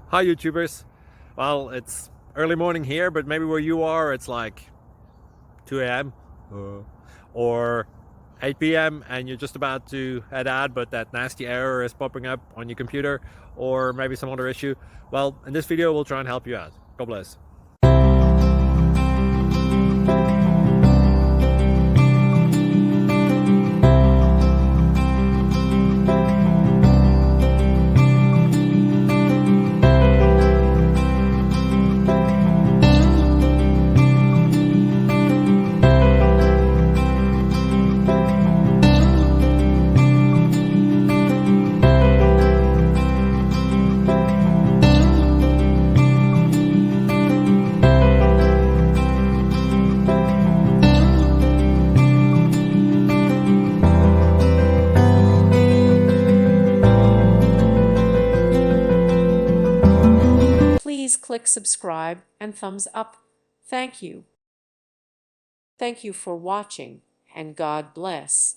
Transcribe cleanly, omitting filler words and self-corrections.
Hi YouTubers. Well, it's early morning here, but maybe where you are it's like 2 a.m. or 8 p.m. and you're just about to head out, but that nasty error is popping up on your computer, or maybe some other issue. Well, in this video we'll try and help you out. God bless. Please click subscribe and thumbs up. Thank you. Thank you for watching, and God bless.